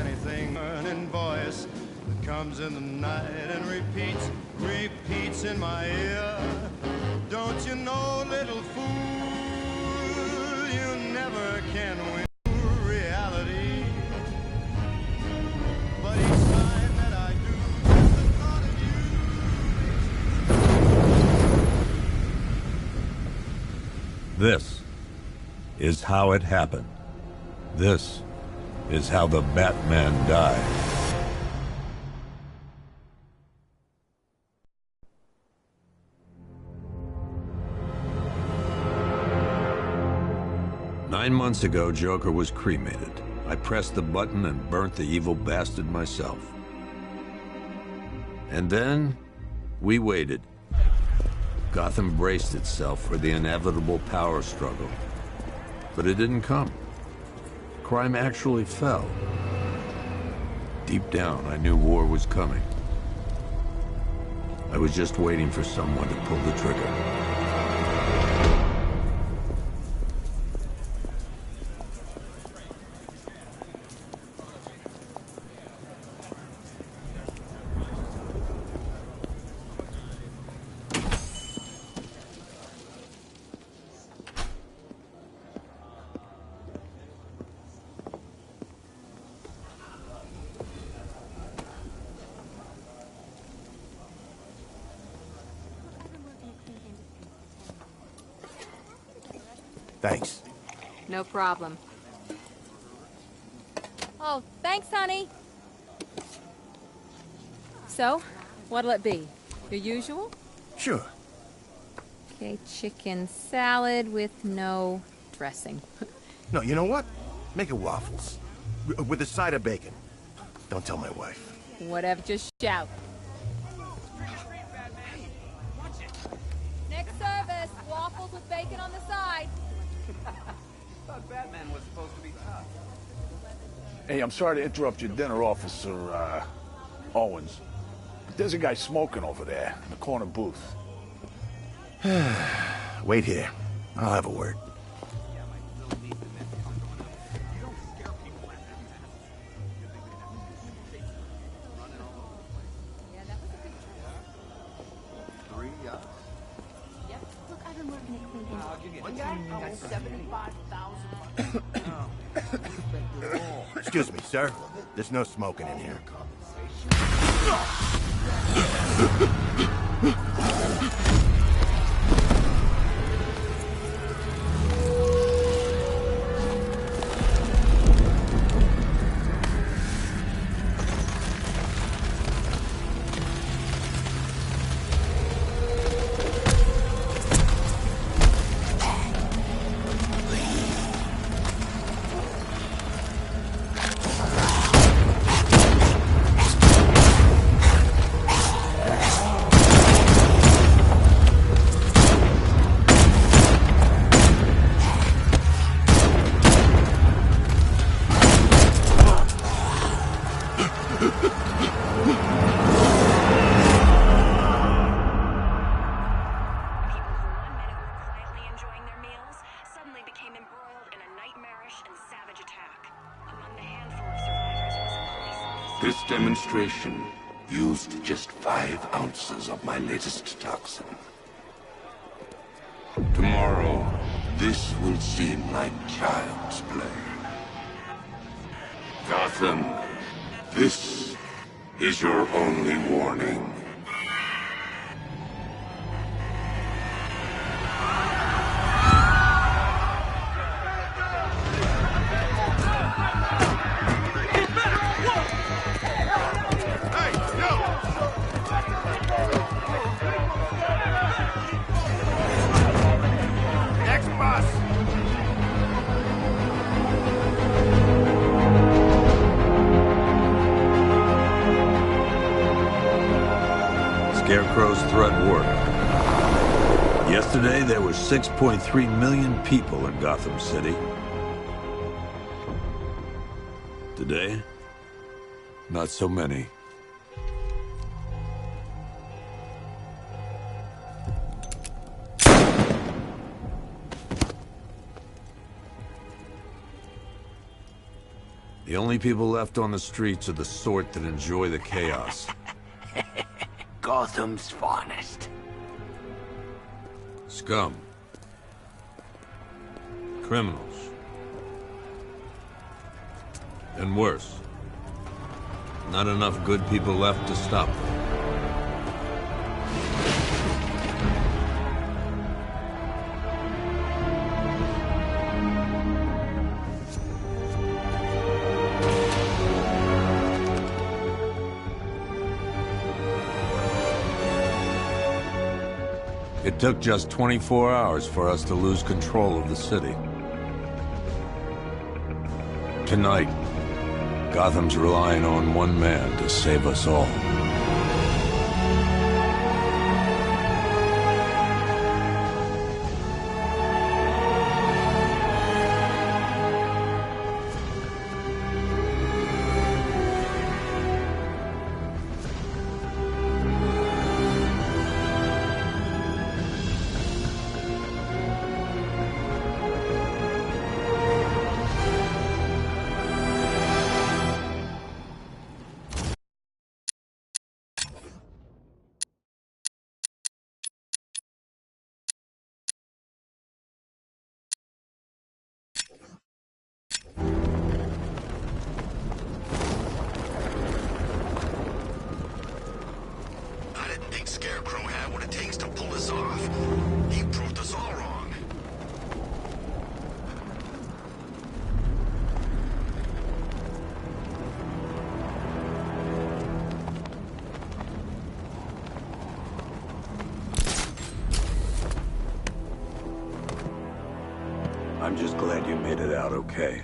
anything, an voice that comes in the night and repeats in my ear. Don't you know, little fool, you never can win reality. But each time that I do, the thought of you. This is how it happened. This is how the Batman died. Nine months ago, Joker was cremated. I pressed the button and burnt the evil bastard myself. And then, we waited. Gotham braced itself for the inevitable power struggle. But it didn't come. Crime actually fell. Deep down, I knew war was coming. I was just waiting for someone to pull the trigger. Thanks. No problem. Oh, thanks, honey. So, what'll it be? Your usual? Sure. Okay, chicken salad with no dressing. No, you know what? Make it waffles. With a side of bacon. Don't tell my wife. Whatever, just shout. Next service, waffles with bacon on the side. Thought Batman was supposed to be tough. Hey, I'm sorry to interrupt your dinner, Officer, Owens. But there's a guy smoking over there in the corner booth. Wait here. I'll have a word. Excuse me, sir. There's no smoking in here. This demonstration used just 5 ounces of my latest toxin. Tomorrow, this will seem like child's play. Gotham, this is your only warning. Scarecrow's threat worked. Yesterday, there were 6.3 million people in Gotham City. Today, not so many. The only people left on the streets are the sort that enjoy the chaos. Gotham's finest. Scum. Criminals. And worse. Not enough good people left to stop them. It took just 24 hours for us to lose control of the city. Tonight, Gotham's relying on one man to save us all. I'm just glad you made it out okay.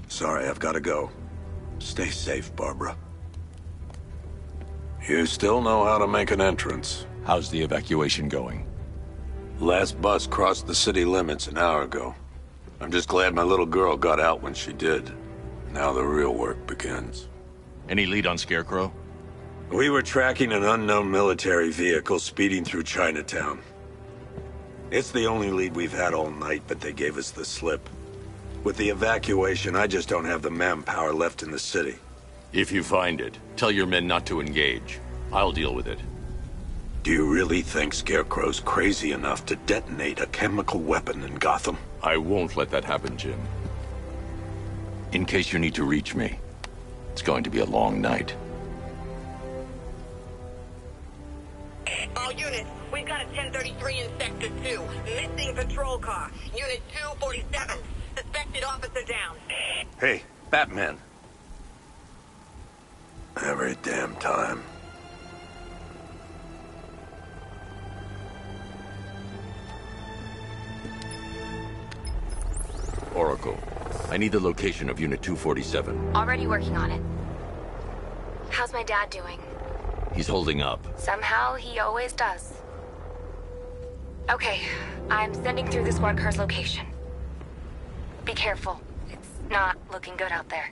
Sorry, I've got to go. Stay safe, Barbara. You still know how to make an entrance. How's the evacuation going? Last bus crossed the city limits an hour ago. I'm just glad my little girl got out when she did. Now the real work begins. Any lead on Scarecrow? We were tracking an unknown military vehicle speeding through Chinatown. It's the only lead we've had all night, but they gave us the slip. With the evacuation, I just don't have the manpower left in the city. If you find it, tell your men not to engage. I'll deal with it. Do you really think Scarecrow's crazy enough to detonate a chemical weapon in Gotham? I won't let that happen, Jim. In case you need to reach me, it's going to be a long night. All units, we've got a 1033 in Sector 2. Missing patrol car. Unit 247. Suspected officer down. Hey, Batman. Every damn time. Oracle, I need the location of Unit 247. Already working on it. How's my dad doing? He's holding up. Somehow, he always does. Okay, I'm sending through the squad car's location. Be careful. It's not looking good out there.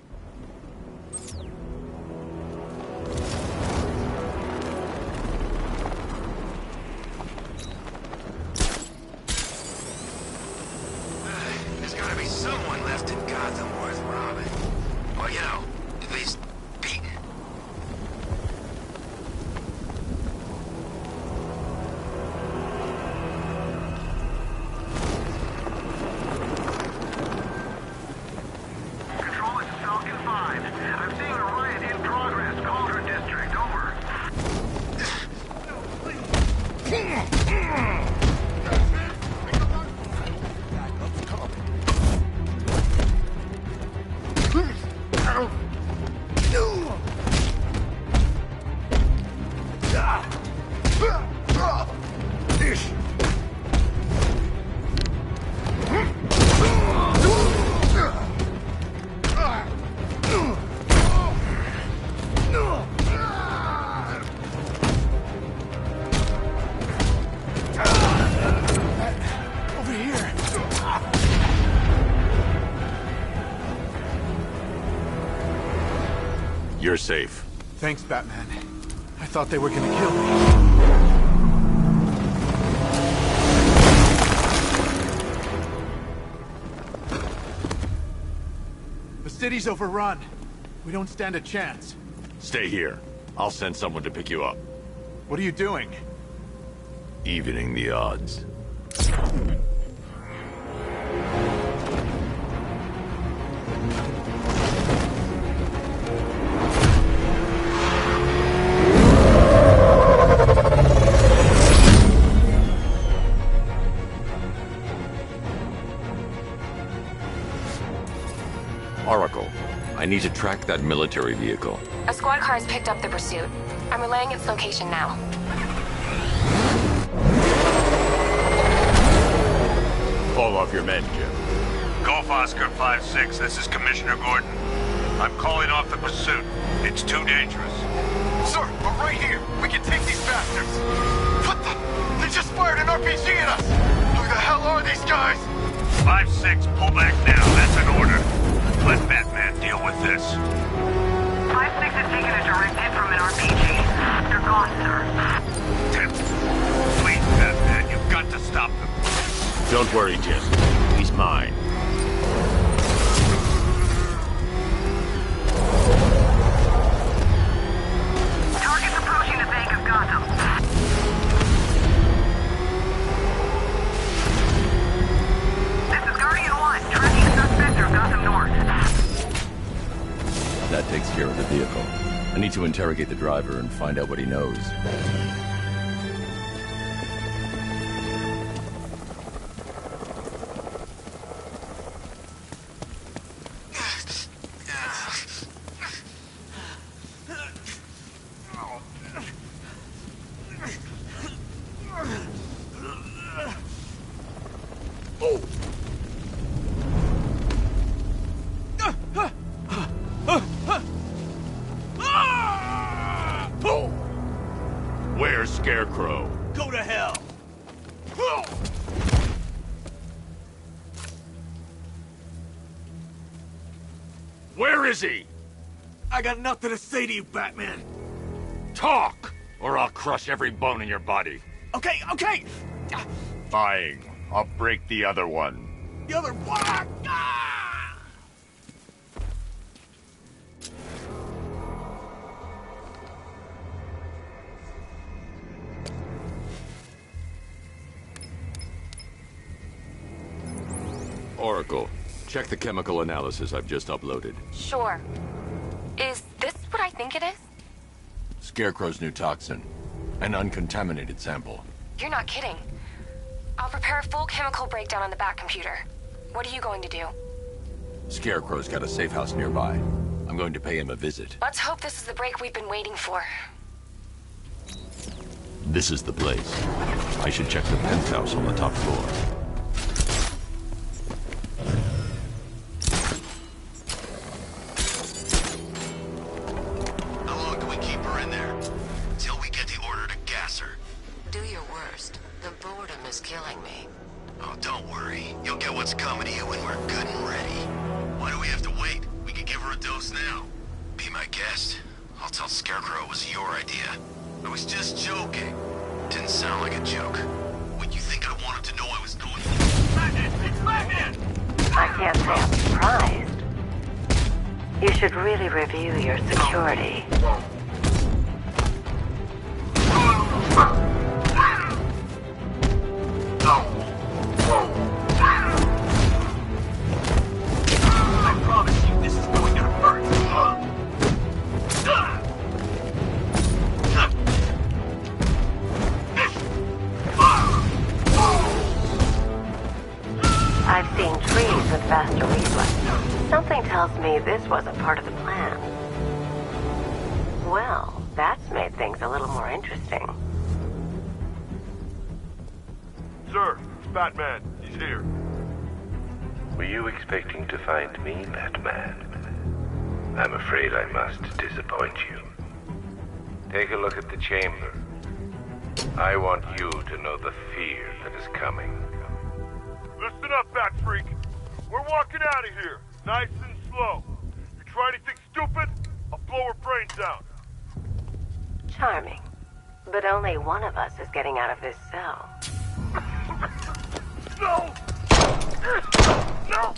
There's gotta be someone left in Gotham worth robbing. Or, you know, at least beating. Control, it's Falcon 5. I'm seeing a riot in progress. Cauldron District, over. You're safe. Thanks, Batman. I thought they were gonna kill me. city's overrun. We don't stand a chance. Stay here. I'll send someone to pick you up. What are you doing? Evening the odds. Oracle, I need to track that military vehicle. A squad car has picked up the pursuit. I'm relaying its location now. Call off your men, Jim. Golf Oscar 5-6, this is Commissioner Gordon. I'm calling off the pursuit. It's too dangerous. Sir, we're right here. We can take these bastards. What the? They just fired an RPG at us. Who the hell are these guys? 5-6, pull back now. That's an order. Let Batman deal with this. 5-6 is taking a direct hit from an RPG. They're gone, sir. Please, Batman, you've got to stop them. Don't worry, Jim. He's mine. Target's approaching the bank of Gotham. This is Guardian 1, tracking a suspect through Gotham North. That takes care of the vehicle. I need to interrogate the driver and find out what he knows. Where's Scarecrow? Go to hell! Where is he? I got nothing to say to you, Batman. Talk, or I'll crush every bone in your body. Okay, okay! Fine. I'll break the other one. The other one! Oracle, check the chemical analysis I've just uploaded. Sure. Is this what I think it is? Scarecrow's new toxin. An uncontaminated sample. You're not kidding. I'll prepare a full chemical breakdown on the back computer. What are you going to do? Scarecrow's got a safe house nearby. I'm going to pay him a visit. Let's hope this is the break we've been waiting for. This is the place. I should check the penthouse on the top floor. How long can we keep her in there? Till we get the order to gas her. Do your worst. The boredom is killing me. Oh, don't worry. You'll get what's coming to you when we're good and ready. Why do we have to wait? We can give her a dose now. Be my guest. I'll tell Scarecrow it was your idea. I was just joking. Didn't sound like a joke. What, you think I wanted to know I was doing? Batman! It's Batman! I can't say I'm surprised. You should really review your security. I promise you this is going to hurt. I've seen trees with faster reflexes. Something tells me this wasn't part of the plan. Well, that's made things a little more interesting. Sir, it's Batman. He's here. Were you expecting to find me, Batman? I'm afraid I must disappoint you. Take a look at the chamber. I want you to know the fear that is coming. Listen up, Bat Freak. We're walking out of here, nice and slow. You try anything stupid, I'll blow her brains out. Charming. But only one of us is getting out of this cell. No! No!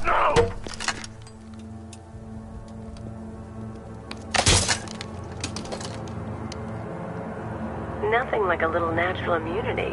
No! Nothing like a little natural immunity.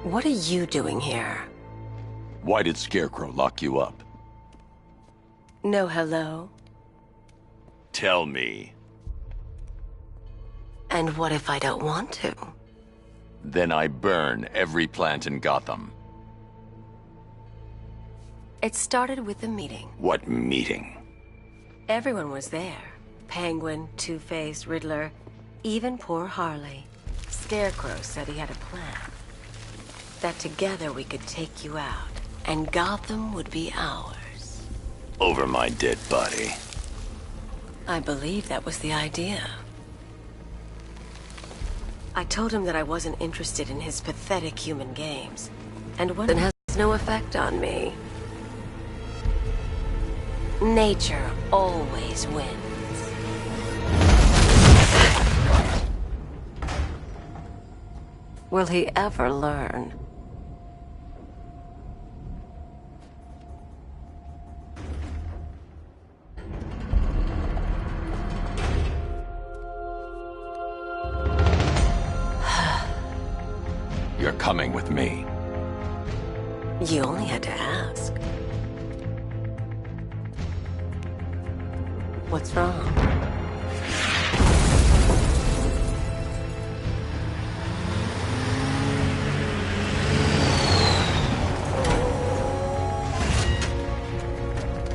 What are you doing here? Why did Scarecrow lock you up? No hello? Tell me. And what if I don't want to? Then I burn every plant in Gotham. It started with a meeting. What meeting? Everyone was there. Penguin, Two-Face, Riddler, even poor Harley. Scarecrow said he had a plan. That together we could take you out, and Gotham would be ours. Over my dead body. I believe that was the idea. I told him that I wasn't interested in his pathetic human games, and one has no effect on me. Nature always wins. Will he ever learn? You're coming with me. You only had to ask. What's wrong?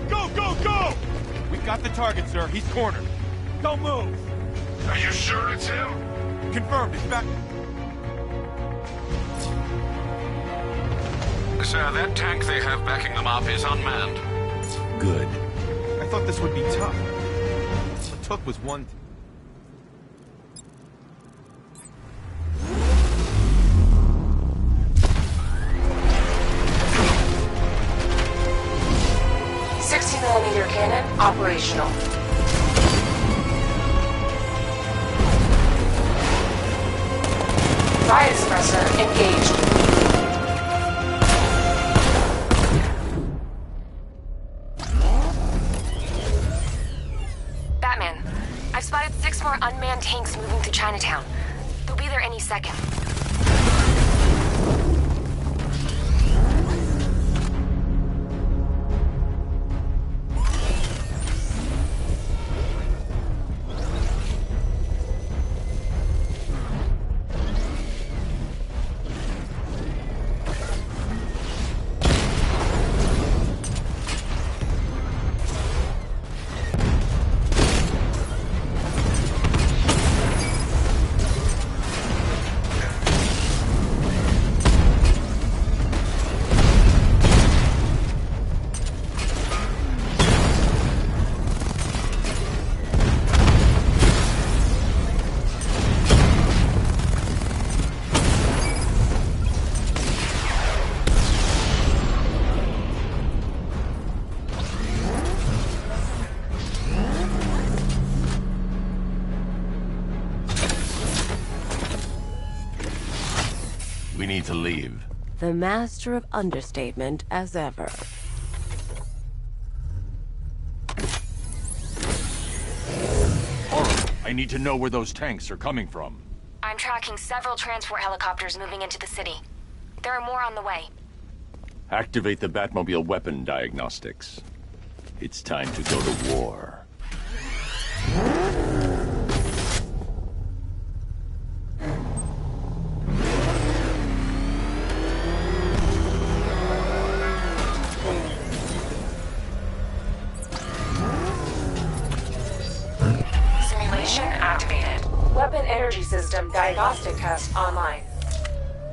Go, go, go! We got the target, sir. He's cornered. Don't move. Are you sure it's him? Confirmed. It's back. Sir, that tank they have backing them up is unmanned. Good. I thought this would be tough. The took was one... .60mm cannon operational. Riot suppressor engaged. Batman, I've spotted 6 more unmanned tanks moving through Chinatown. They'll be there any second. We need to leave. The master of understatement as ever. I need to know where those tanks are coming from. I'm tracking several transport helicopters moving into the city. There are more on the way. Activate the Batmobile weapon diagnostics. It's time to go to war. Simulation activated. Weapon energy system diagnostic test online.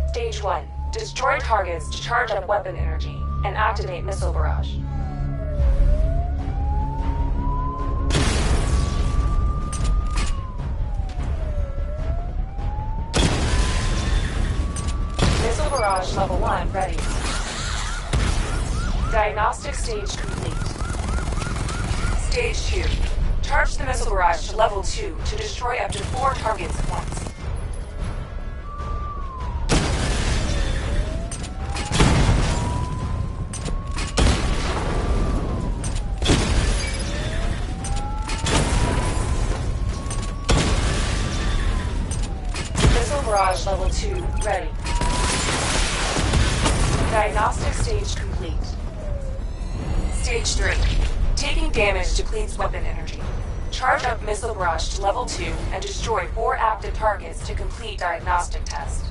Stage 1. Destroy targets to charge up weapon energy and activate missile barrage. Missile barrage level 1 ready. Diagnostic stage complete. Stage 2. Charge the missile barrage to level 2 to destroy up to 4 targets at once. Missile barrage level 2 ready. Diagnostic stage complete. Stage 3. Taking damage depletes weapon energy. Charge up missile barrage to level 2 and destroy 4 active targets to complete diagnostic test.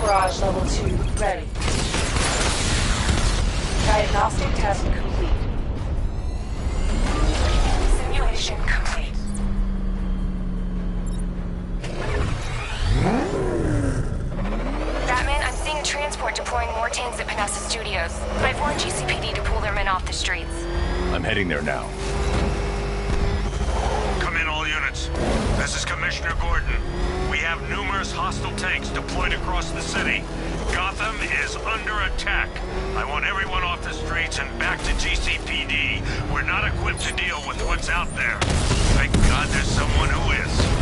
Barrage level 2 ready. Diagnostic test complete. Simulation complete. Batman, I'm seeing a transport deploying more tanks at Panessa Studios. I've warned GCPD to pull their men off the streets. I'm heading there now. Come in, all units. This is Commissioner Gordon. We have numerous hostile tanks deployed across the city. Gotham is under attack. I want everyone off the streets and back to GCPD. We're not equipped to deal with what's out there. Thank God there's someone who is.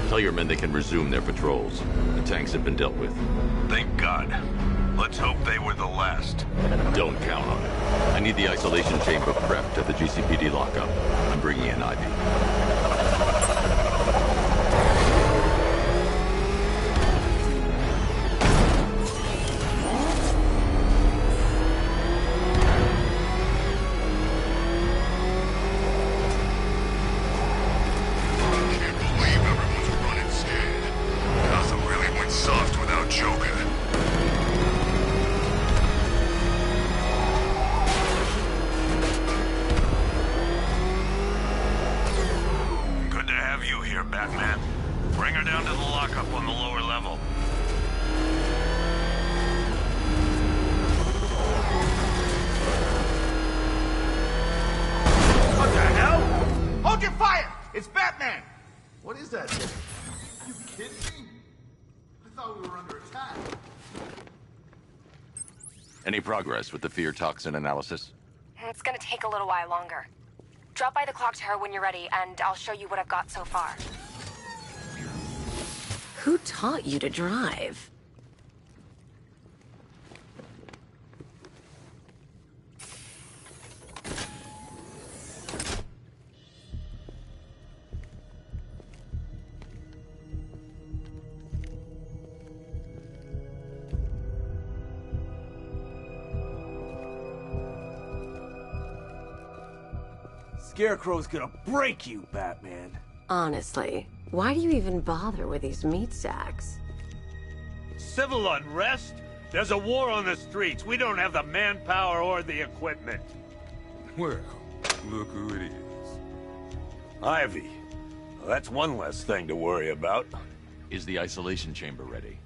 Tell your men they can resume their patrols. The tanks have been dealt with. Thank God. Let's hope they were the last. Don't count on it. I need the isolation chamber prepped at the GCPD lockup. I'm bringing in Ivy. Batman. Bring her down to the lockup on the lower level. What the hell? Hold your fire! It's Batman! What is that? You kidding me? I thought we were under attack. Any progress with the fear toxin analysis? It's gonna take a little while longer. Drop by the clock tower when you're ready, and I'll show you what I've got so far. Who taught you to drive? Scarecrow's gonna break you, Batman. Honestly, why do you even bother with these meat sacks? Civil unrest? There's a war on the streets. We don't have the manpower or the equipment. Well, look who it is. Ivy. Well, that's one less thing to worry about. Is the isolation chamber ready?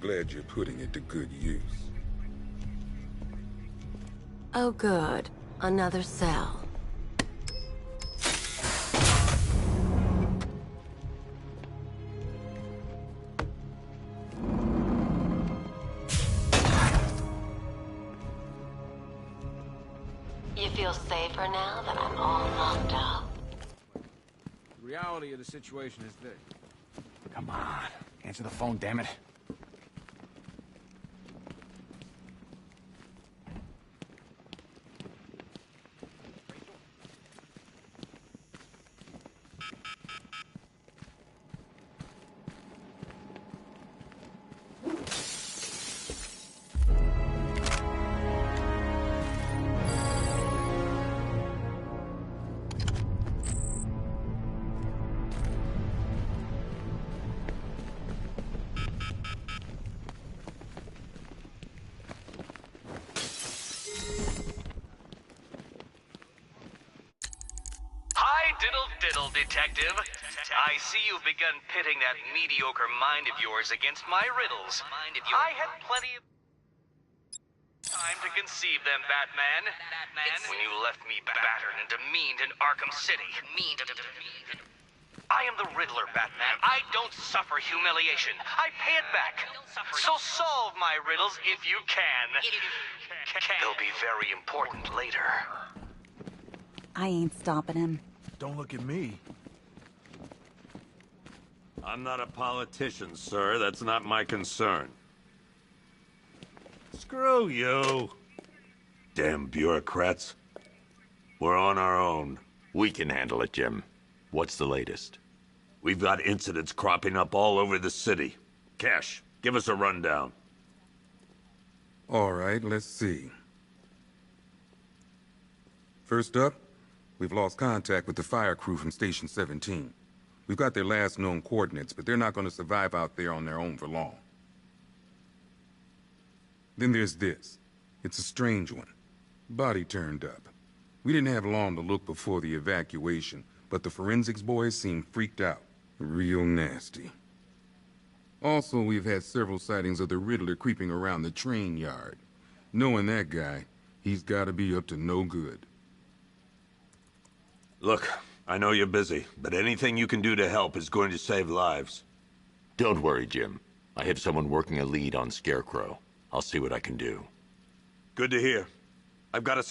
Glad you're putting it to good use. Oh, good. Another cell. You feel safer now that I'm all locked up? The reality of the situation is this. Come on. Answer the phone, damn it. Diddle, detective. I see you've begun pitting that mediocre mind of yours against my riddles. I had plenty of time to conceive them, Batman. When you left me battered and demeaned in Arkham City. I am the Riddler, Batman. I don't suffer humiliation. I pay it back. So solve my riddles if you can. They'll be very important later. I ain't stopping him. Don't look at me. I'm not a politician, sir. That's not my concern. Screw you. Damn bureaucrats. We're on our own. We can handle it, Jim. What's the latest? We've got incidents cropping up all over the city. Cash, give us a rundown. All right, let's see. First up, we've lost contact with the fire crew from Station 17. We've got their last known coordinates, but they're not going to survive out there on their own for long. Then there's this. It's a strange one. Body turned up. We didn't have long to look before the evacuation, but the forensics boys seemed freaked out. Real nasty. Also, we've had several sightings of the Riddler creeping around the train yard. Knowing that guy, he's got to be up to no good. Look, I know you're busy, but anything you can do to help is going to save lives. Don't worry, Jim. I have someone working a lead on Scarecrow. I'll see what I can do. Good to hear. I've got a...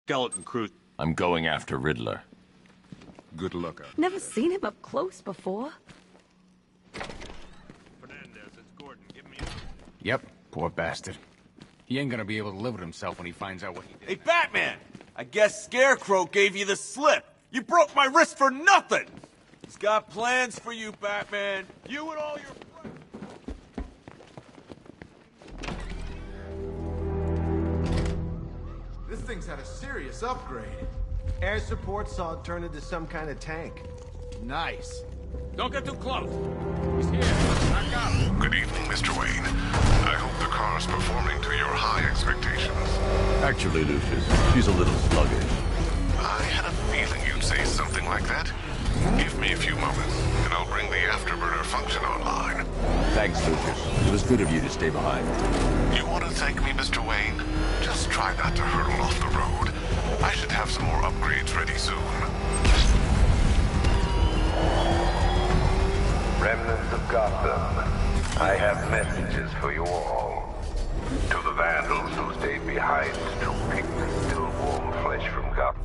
skeleton crew. I'm going after Riddler. Good luck out. Never seen him up close before. Yep, poor bastard. He ain't gonna be able to live with himself when he finds out what he did. Hey, Batman! I guess Scarecrow gave you the slip. You broke my wrist for nothing! He's got plans for you, Batman. You and all your friends. This thing's had a serious upgrade. Air support saw it turn into some kind of tank. Nice. Don't get too close. He's here. Back up. Good evening, Mr. Wayne. I hope the car's performing to your high expectations. Actually, Lucius, she's a little sluggish. I had a feeling you'd say something like that. Give me a few moments, and I'll bring the afterburner function online. Thanks, Lucius. It was good of you to stay behind. You want to thank me, Mr. Wayne? Just try not to hurtle off the road. I should have some more upgrades ready soon. Remnants of Gotham, I have messages for you all. To the vandals who stayed behind to pick the still warm flesh from Gotham.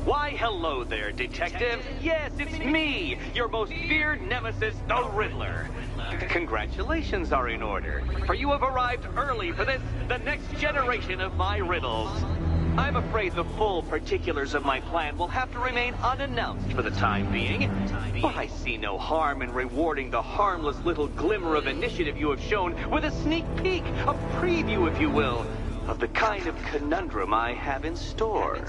Why, hello there, Detective. Yes, it's me, your most feared nemesis, the Riddler. Congratulations are in order, for you have arrived early for this, the next generation of my riddles. I'm afraid the full particulars of my plan will have to remain unannounced for the time being, but I see no harm in rewarding the harmless little glimmer of initiative you have shown with a sneak peek, a preview, if you will, of the kind of conundrum I have in store.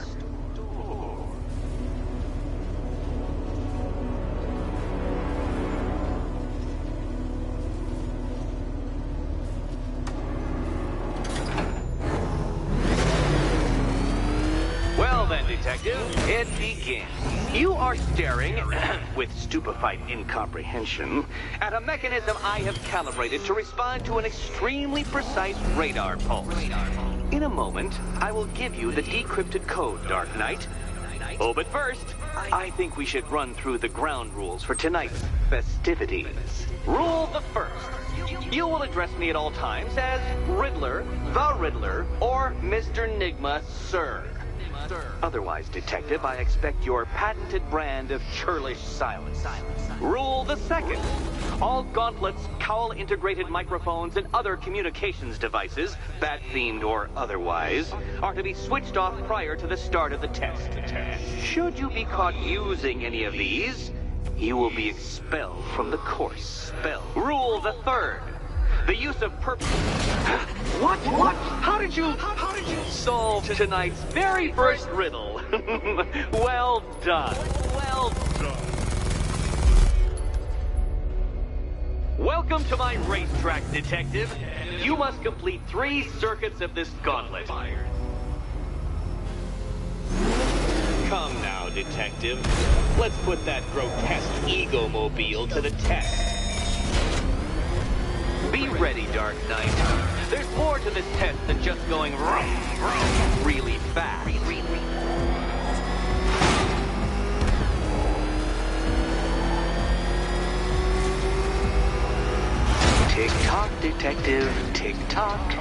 Well then, Detective. It begins. You are staring, with stupefied incomprehension, at a mechanism I have calibrated to respond to an extremely precise radar pulse. In a moment, I will give you the decrypted code, Dark Knight. Oh, but first, I think we should run through the ground rules for tonight's festivities. Rule the first. You will address me at all times as Riddler, the Riddler, or Mr. Nigma, sir. Otherwise, Detective, I expect your patented brand of churlish silence. Rule the second. All gauntlets, cowl-integrated microphones, and other communications devices, bat-themed or otherwise, are to be switched off prior to the start of the test. Should you be caught using any of these, you will be expelled from the course. Rule the third. The use of What? How did you solve tonight's very first riddle? Well done. Welcome to my racetrack, Detective. You must complete 3 circuits of this gauntlet. Come now, Detective. Let's put that grotesque ego-mobile to the test. Be ready, Dark Knight. There's more to this test than just going really fast. Tick-tock, Detective, tick-tock.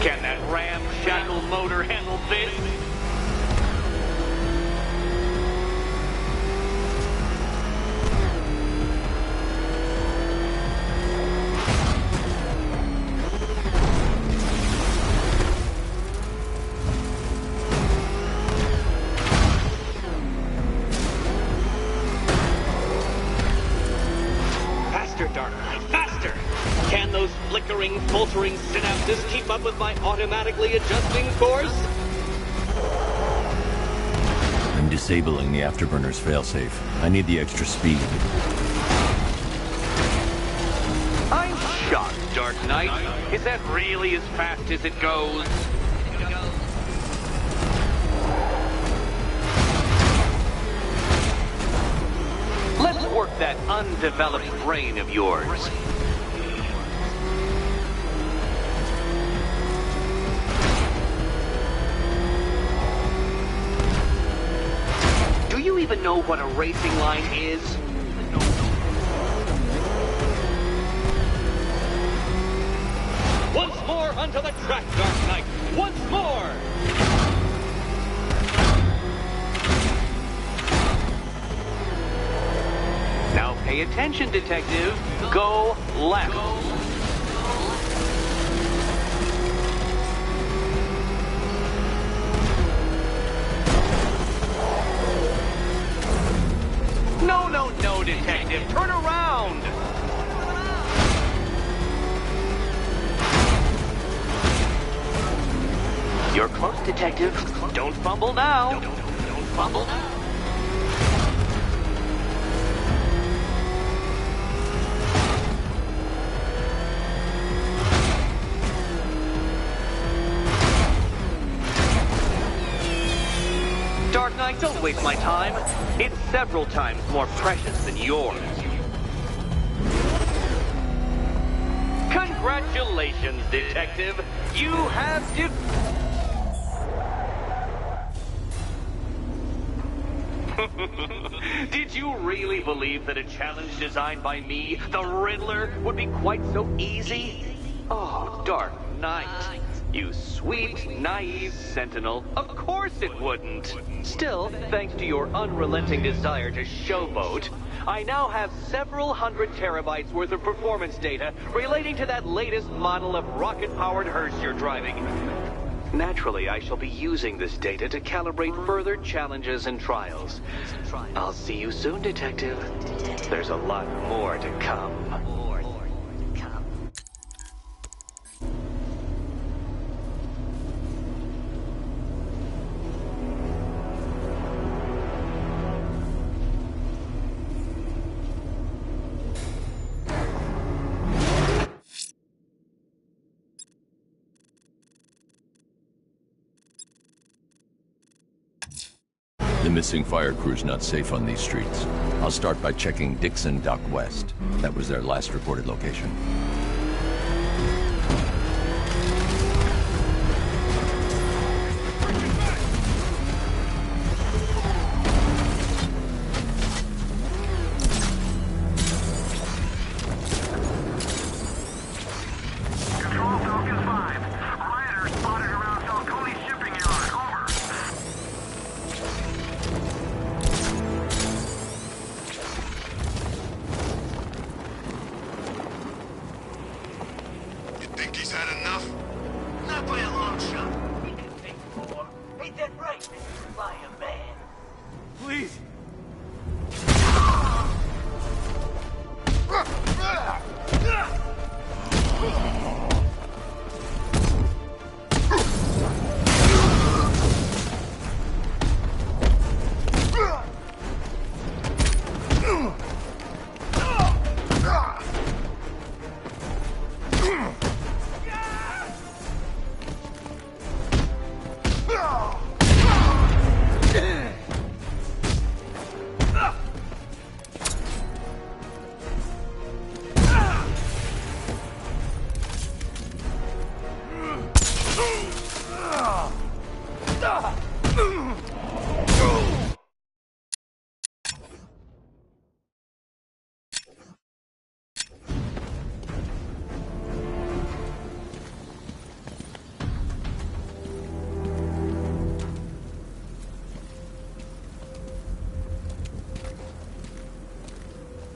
Can that ramshackle motor handle this? Filtering synapses keep up with my automatically adjusting course? I'm disabling the afterburner's failsafe. I need the extra speed. I'm shocked, Dark Knight. Is that really as fast as it goes? Let's work that undeveloped brain of yours. Do you even know what a racing line is? Once more onto the track, Dark Knight! Once more! Now pay attention, Detective. Go left. No, Detective. Turn around! You're close, Detective. Don't fumble now. Don't fumble now. Dark Knight, don't waste my time. It's several times more precious than yours. Congratulations, Detective. You have Did you really believe that a challenge designed by me, the Riddler, would be quite so easy? Oh, Dark Knight. You sweet, naive sentinel. Of course it wouldn't. Still, thanks to your unrelenting desire to showboat, I now have several hundred terabytes worth of performance data relating to that latest model of rocket-powered hearse you're driving. Naturally, I shall be using this data to calibrate further challenges and trials. I'll see you soon, Detective. There's a lot more to come. The missing fire crew's not safe on these streets. I'll start by checking Dixon Dock West. That was their last reported location.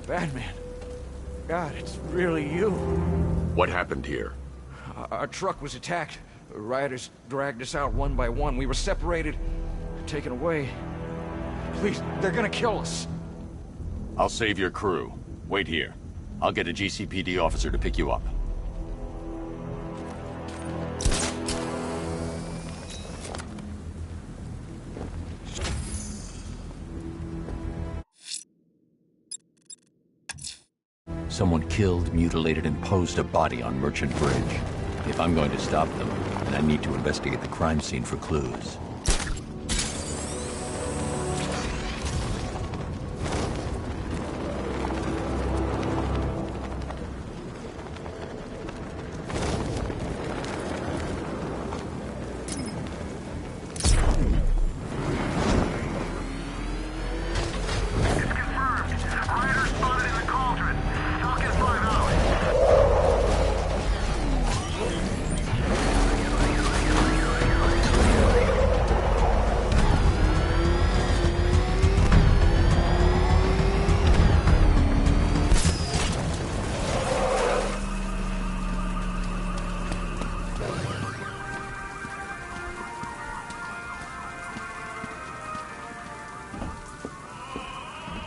Batman. God, it's really you. What happened here? Our truck was attacked. Rioters dragged us out one by one. We were separated, taken away. Please, they're gonna kill us. I'll save your crew. Wait here. I'll get a GCPD officer to pick you up. Someone killed, mutilated, and posed a body on Merchant Bridge. If I'm going to stop them, then I need to investigate the crime scene for clues.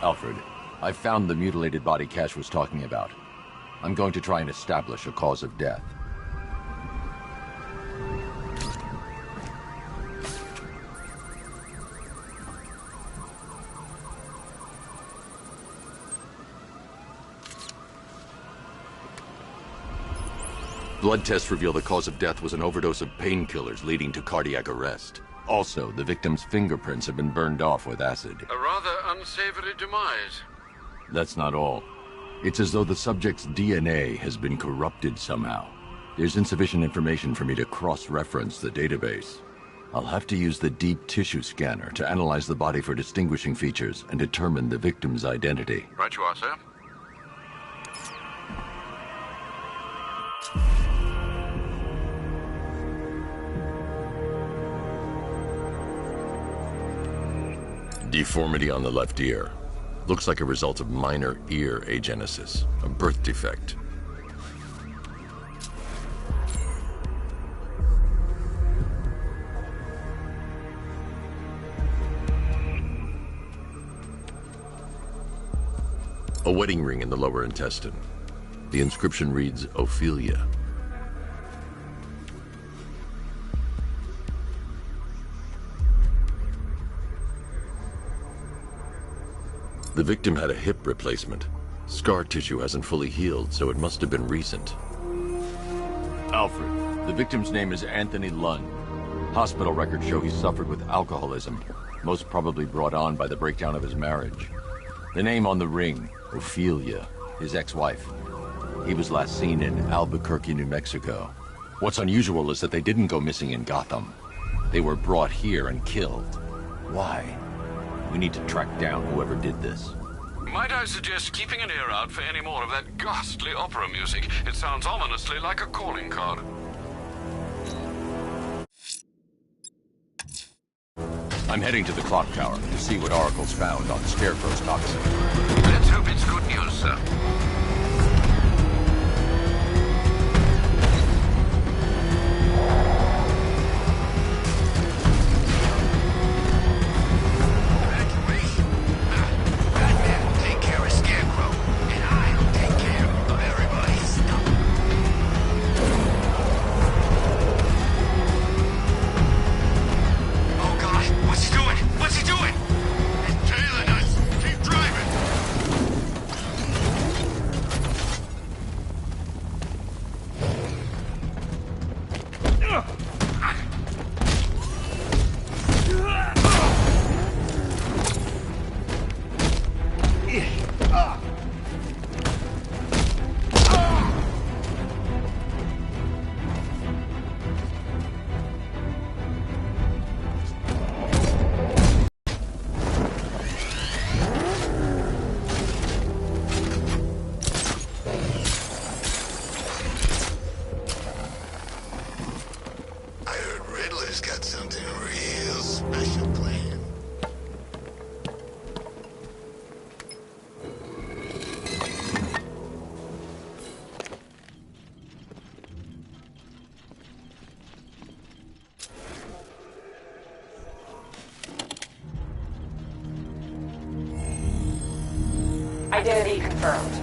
Alfred, I found the mutilated body Cash was talking about. I'm going to try and establish a cause of death. Blood tests reveal the cause of death was an overdose of painkillers leading to cardiac arrest. Also, the victim's fingerprints have been burned off with acid. A rather unsavory demise. That's not all. It's as though the subject's DNA has been corrupted somehow. There's insufficient information for me to cross-reference the database. I'll have to use the deep tissue scanner to analyze the body for distinguishing features and determine the victim's identity. Right you are, sir. Deformity on the left ear. Looks like a result of minor ear agenesis, a birth defect. A wedding ring in the lower intestine. The inscription reads, Ophelia. The victim had a hip replacement. Scar tissue hasn't fully healed, so it must have been recent. Alfred, the victim's name is Anthony Lund. Hospital records show he suffered with alcoholism. most probably brought on by the breakdown of his marriage. The name on the ring, Ophelia, his ex-wife. He was last seen in Albuquerque, New Mexico. What's unusual is that they didn't go missing in Gotham. They were brought here and killed. Why? We need to track down whoever did this. Might I suggest keeping an ear out for any more of that ghastly opera music? It sounds ominously like a calling card. I'm heading to the clock tower to see what Oracle's found on Scarecrow's toxin. Let's hope it's good news, sir. Take care of Scarecrow, and I'll take care of everybody's stuff. Oh God, what's he doing? What's he doing? He's tailing us. Keep driving. I heard Riddler's got something real special planned. Identity confirmed.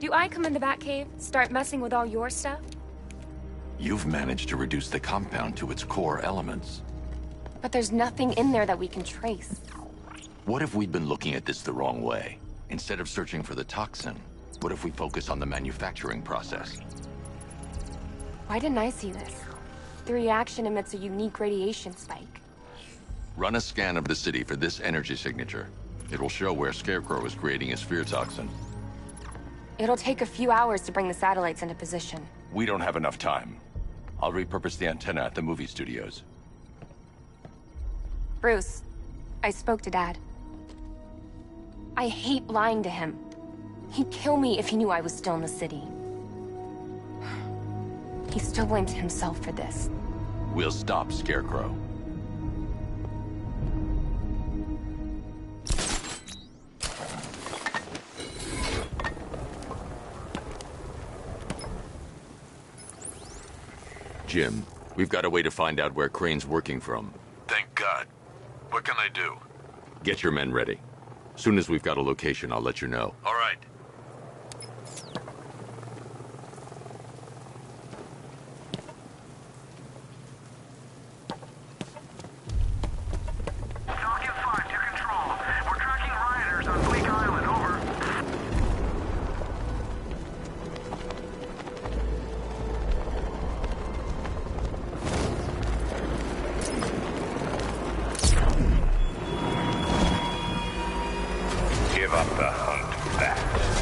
Do I come in the Batcave, start messing with all your stuff? You've managed to reduce the compound to its core elements. But there's nothing in there that we can trace. What if we'd been looking at this the wrong way? Instead of searching for the toxin, what if we focus on the manufacturing process? Why didn't I see this? The reaction emits a unique radiation spike. Run a scan of the city for this energy signature. It will show where Scarecrow is creating his fear toxin. It'll take a few hours to bring the satellites into position. We don't have enough time. I'll repurpose the antenna at the movie studios. Bruce, I spoke to Dad. I hate lying to him. He'd kill me if he knew I was still in the city. He still blames himself for this. We'll stop Scarecrow. Jim, we've got a way to find out where Crane's working from. Thank God. What can I do? Get your men ready. Soon as we've got a location, I'll let you know. All right. Give up the hunt fast.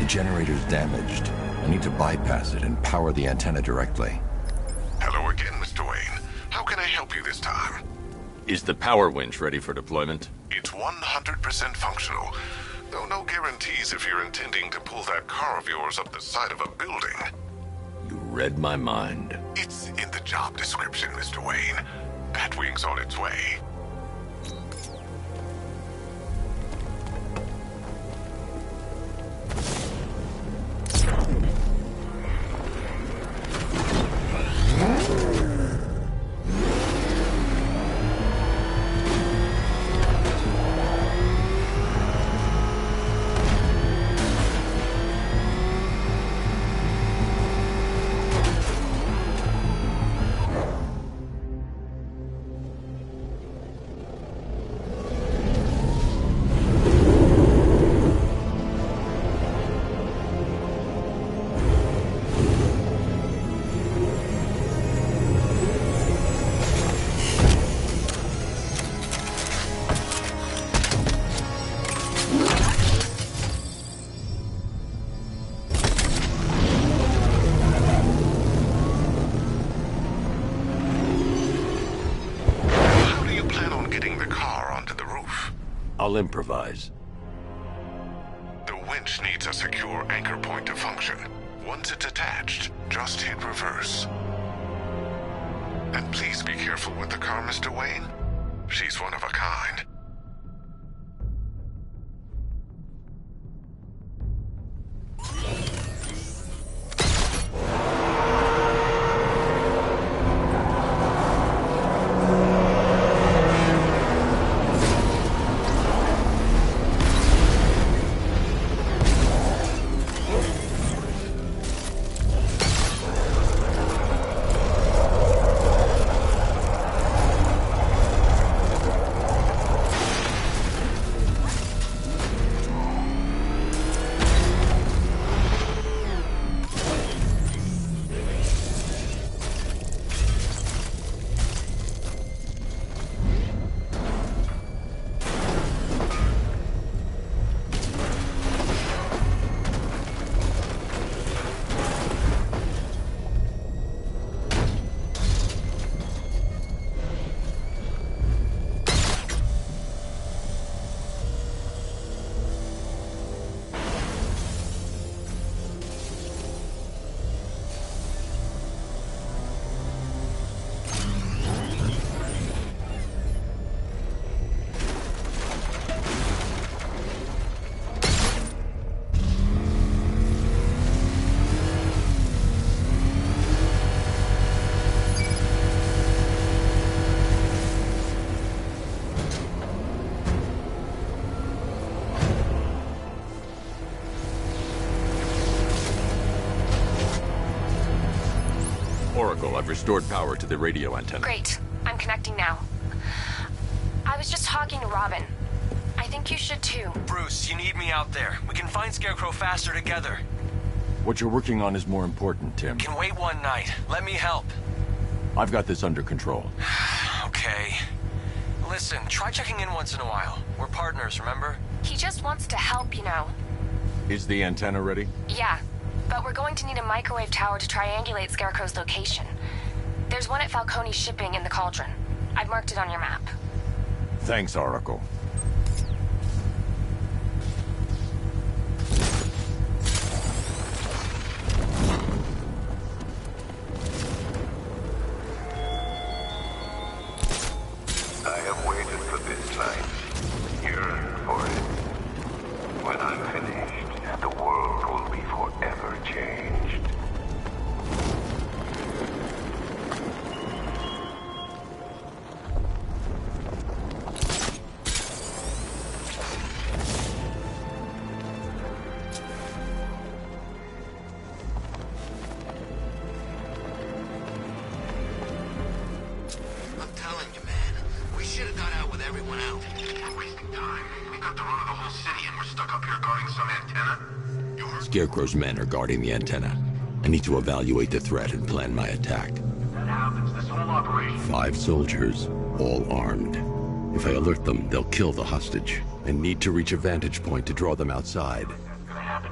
generator's damaged. I need to bypass it and power the antenna directly. Hello again, Mr. Wayne. How can I help you this time? Is the power winch ready for deployment? It's 100% functional, though no guarantees if you're intending to pull that car of yours up the side of a building. You read my mind. It's in the job description, Mr. Wayne. Batwing's on its way. I'll improvise. The winch needs a secure anchor point to function. Once it's attached, just hit reverse. And please be careful with the car, Mr. Wayne. She's one of a kind. I've restored power to the radio antenna. Great. I'm connecting now. I was just talking to Robin. I think you should too. Bruce, you need me out there. We can find Scarecrow faster together. What you're working on is more important, Tim. Can wait one night. Let me help. I've got this under control. Okay. Listen, try checking in once in a while. We're partners, remember? He just wants to help, you know. Is the antenna ready? Yeah, but we're going to need a microwave tower to triangulate Scarecrow's location. There's one at Falcone's shipping in the Cauldron. I've marked it on your map. Thanks, Oracle. I have waited for this night, yearned for it. When I'm finished, the world will be forever changed. I'm telling you, man, we should have got out with everyone else. We're wasting time. We got the run of the whole city and we're stuck up here guarding some antenna. You heard? Scarecrow's men are guarding the antenna. I need to evaluate the threat and plan my attack. If that happens, this whole operation... 5 soldiers, all armed. If I alert them, they'll kill the hostage. I need to reach a vantage point to draw them outside. That's gonna happen.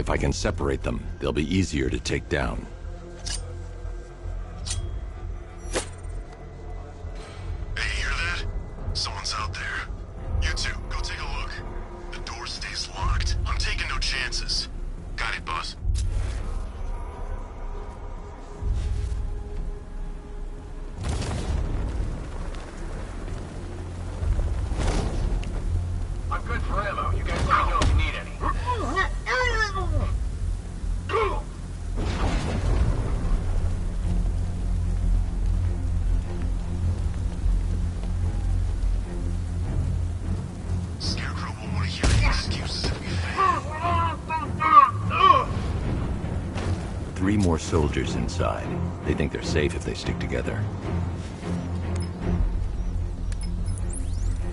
If I can separate them, they'll be easier to take down. Hey, you hear that? Someone's out there. You two, go take a look. The door stays locked. I'm taking no chances. Got it, boss. I'm good for ammo. You guys let me know if you need any. Scarecrow won't want to hear any excuses if we fail. 3 more soldiers inside. They think they're safe if they stick together.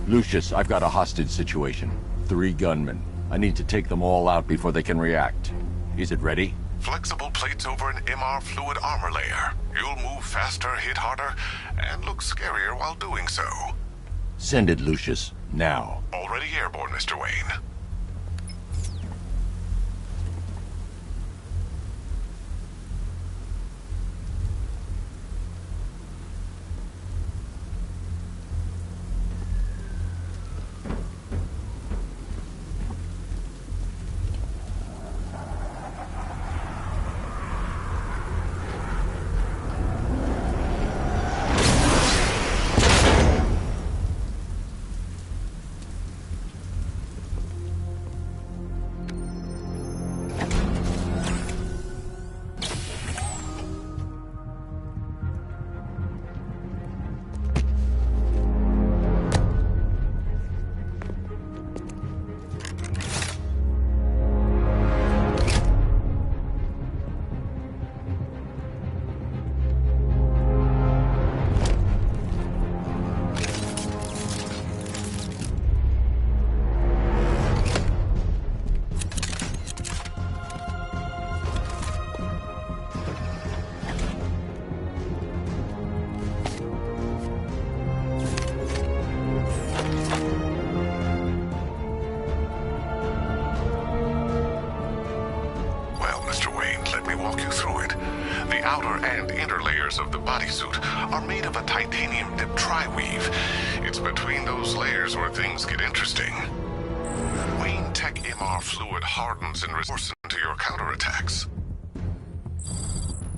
Lucius, I've got a hostage situation. 3 gunmen. I need to take them all out before they can react. Is it ready? Flexible plates over an MR fluid armor layer. You'll move faster, hit harder, and look scarier while doing so. Send it, Lucius. Now. Already airborne, Mr. Wayne. Of the bodysuit are made of a titanium dip tri-weave. It's between those layers where things get interesting. Wayne Tech MR fluid hardens and responds to your counterattacks.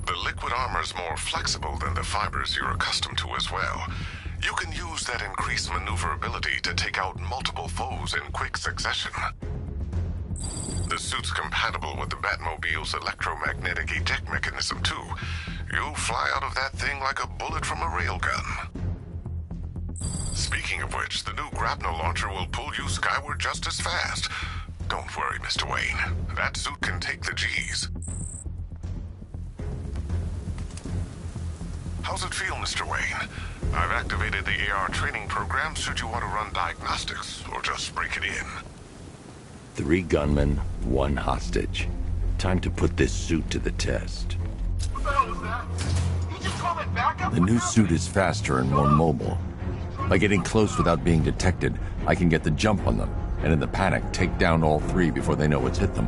The liquid armor's more flexible than the fibers you're accustomed to as well. You can use that increased maneuverability to take out multiple foes in quick succession. The suit's compatible with the Batmobile's electromagnetic eject mechanism, too. You'll fly out of that thing like a bullet from a railgun. Speaking of which, the new grapnel launcher will pull you skyward just as fast. Don't worry, Mr. Wayne. That suit can take the G's. How's it feel, Mr. Wayne? I've activated the AR training program should you want to run diagnostics, or just break it in. 3 gunmen, 1 hostage. Time to put this suit to the test. What the hell was that? He just called it backup? The new suit is faster and more mobile. By getting close without being detected, I can get the jump on them, and in the panic, take down all 3 before they know what's hit them.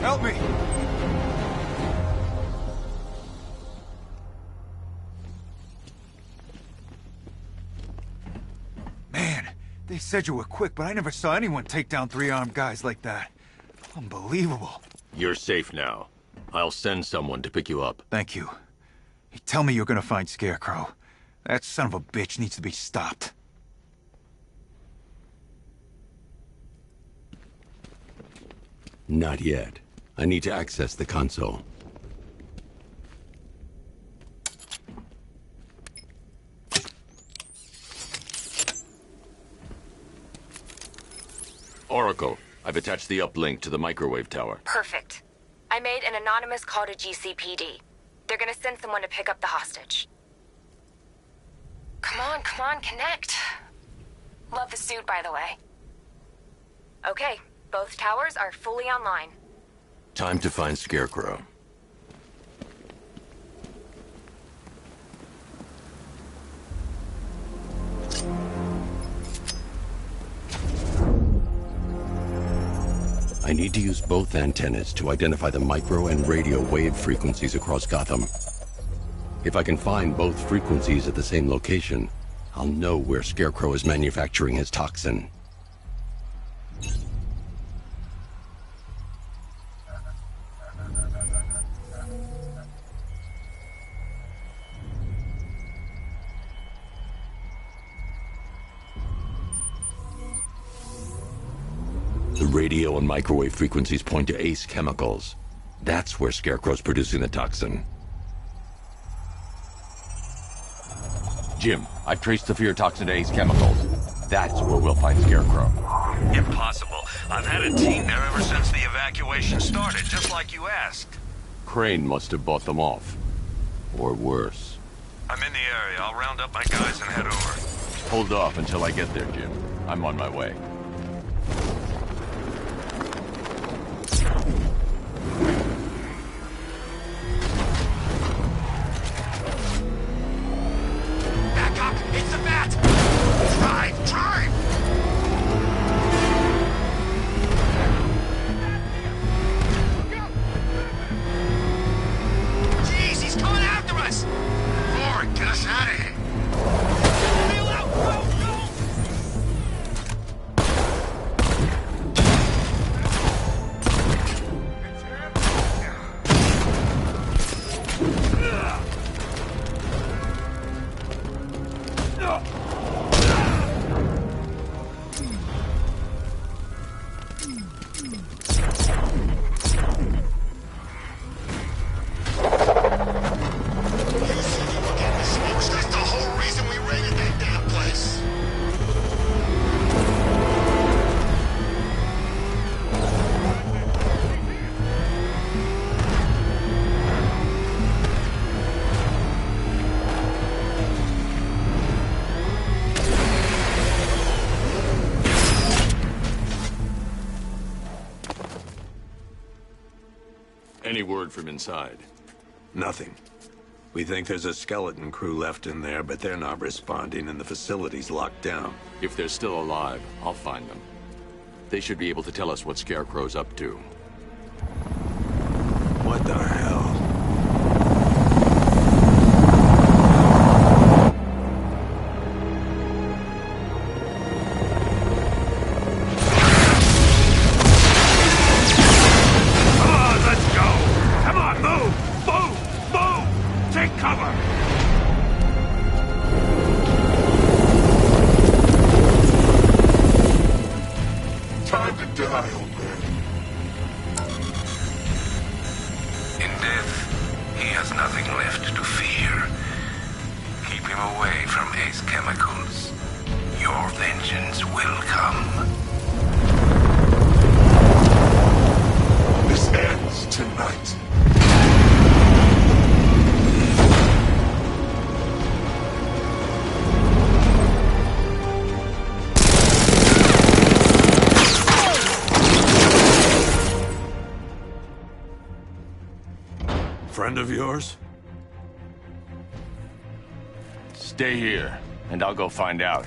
Help me! Man, they said you were quick, but I never saw anyone take down 3 armed guys like that. Unbelievable. You're safe now. I'll send someone to pick you up. Thank you. Hey, tell me you're gonna find Scarecrow. That son of a bitch needs to be stopped. Not yet. I need to access the console. Oracle, I've attached the uplink to the microwave tower. Perfect. I made an anonymous call to GCPD. They're gonna send someone to pick up the hostage. Come on, connect. Love the suit, by the way. Okay, both towers are fully online. Time to find Scarecrow. I need to use both antennas to identify the micro and radio wave frequencies across Gotham. If I can find both frequencies at the same location, I'll know where Scarecrow is manufacturing his toxin. The radio and microwave frequencies point to Ace Chemicals. That's where Scarecrow's producing the toxin. Jim, I've traced the fear toxin to Ace Chemicals. That's where we'll find Scarecrow. Impossible. I've had a team there ever since the evacuation started, just like you asked. Crane must have bought them off. Or worse. I'm in the area. I'll round up my guys and head over. Hold off until I get there, Jim. I'm on my way. Back up! It's the bat! Drive! Drive! Jeez, he's coming after us! Lord, get us out of here! Bail out! Go! That's the whole reason we raided that damn place! Any word from inside? Nothing. We think there's a skeleton crew left in there, but they're not responding and the facility's locked down. If they're still alive, I'll find them. They should be able to tell us what Scarecrow's up to. What the hell? Come on, let's go! Come on, move! Move! Move! Take cover! Time to die, old man. In death, he has nothing left to fear. Keep him away from Ace Chemicals. Your vengeance will come. This ends tonight. Friend of yours? Stay here, and I'll go find out.